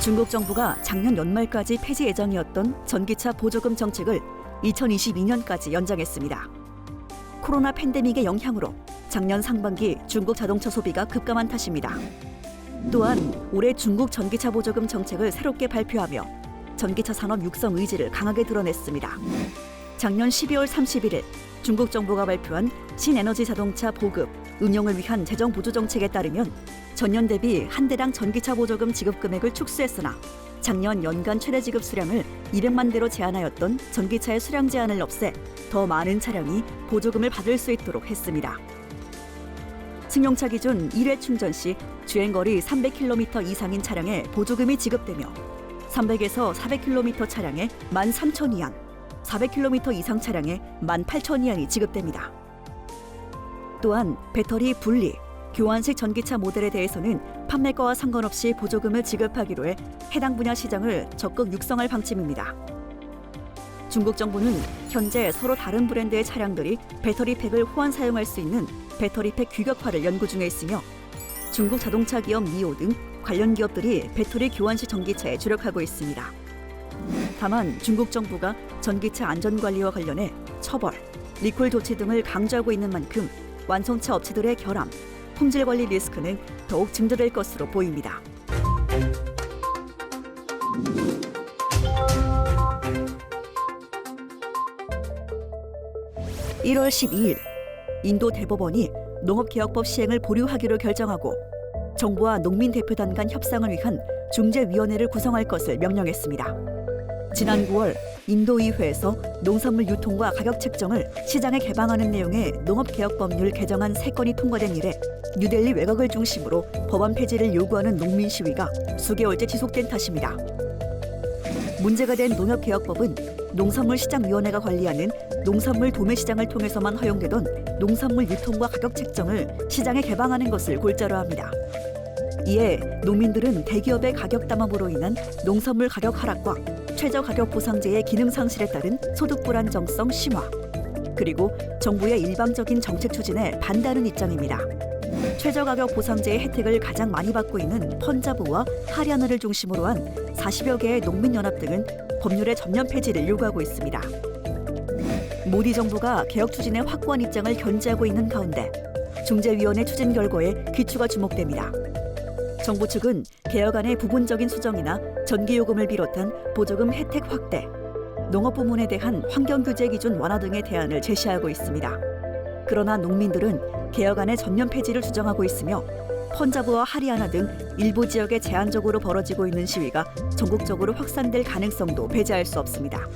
중국 정부가 작년 연말까지 폐지 예정이었던 전기차 보조금 정책을 2022년까지 연장했습니다. 코로나 팬데믹의 영향으로 작년 상반기 중국 자동차 소비가 급감한 탓입니다. 또한 올해 중국 전기차 보조금 정책을 새롭게 발표하며 전기차 산업 육성 의지를 강하게 드러냈습니다. 작년 12월 31일 중국 정부가 발표한 신에너지 자동차 보급, 응용을 위한 재정 보조 정책에 따르면 전년 대비 한 대당 전기차 보조금 지급 금액을 축소했으나 작년 연간 최대 지급 수량을 200만 대로 제한하였던 전기차의 수량 제한을 없애 더 많은 차량이 보조금을 받을 수 있도록 했습니다. 승용차 기준 1회 충전 시 주행거리 300km 이상인 차량에 보조금이 지급되며 300에서 400km 차량에 13,000위안, 400km 이상 차량에 18,000위안이 지급됩니다. 또한 배터리 분리, 교환식 전기차 모델에 대해서는 판매가와 상관없이 보조금을 지급하기로 해 해당 분야 시장을 적극 육성할 방침입니다. 중국 정부는 현재 서로 다른 브랜드의 차량들이 배터리팩을 호환 사용할 수 있는 배터리팩 규격화를 연구 중에 있으며 중국 자동차 기업 니오 등 관련 기업들이 배터리 교환식 전기차에 주력하고 있습니다. 다만 중국 정부가 전기차 안전관리와 관련해 처벌, 리콜 조치 등을 강조하고 있는 만큼 완성차 업체들의 결함, 품질 관리 리스크는 더욱 증대될 것으로 보입니다. (1월 12일) 인도 대법원이 농업개혁법 시행을 보류하기로 결정하고 정부와 농민 대표단 간 협상을 위한 중재위원회를 구성할 것을 명령했습니다. 지난 9월 인도의회에서 농산물 유통과 가격 책정을 시장에 개방하는 내용의 농업개혁법률 개정안 3건이 통과된 이래 뉴델리 외곽을 중심으로 법안 폐지를 요구하는 농민 시위가 수개월째 지속된 탓입니다. 문제가 된 농협개혁법은 농산물시장위원회가 관리하는 농산물 도매시장을 통해서만 허용되던 농산물 유통과 가격 책정을 시장에 개방하는 것을 골자로 합니다. 이에 농민들은 대기업의 가격 담합으로 인한 농산물 가격 하락과 최저가격 보상제의 기능 상실에 따른 소득 불안정성 심화, 그리고 정부의 일방적인 정책 추진에 반대하는 입장입니다. 최저가격 보상제의 혜택을 가장 많이 받고 있는 펀자브와 하리아나를 중심으로 한 40여 개의 농민연합 등은 법률의 전면 폐지를 요구하고 있습니다. 모디 정부가 개혁 추진에 확고한 입장을 견지하고 있는 가운데 중재위원회 추진 결과에 귀추가 주목됩니다. 정부 측은 개혁안의 부분적인 수정이나 전기요금을 비롯한 보조금 혜택 확대, 농업 부문에 대한 환경규제 기준 완화 등의 대안을 제시하고 있습니다. 그러나 농민들은 개혁안의 전면 폐지를 주장하고 있으며 펀자브와 하리아나 등 일부 지역에 제한적으로 벌어지고 있는 시위가 전국적으로 확산될 가능성도 배제할 수 없습니다.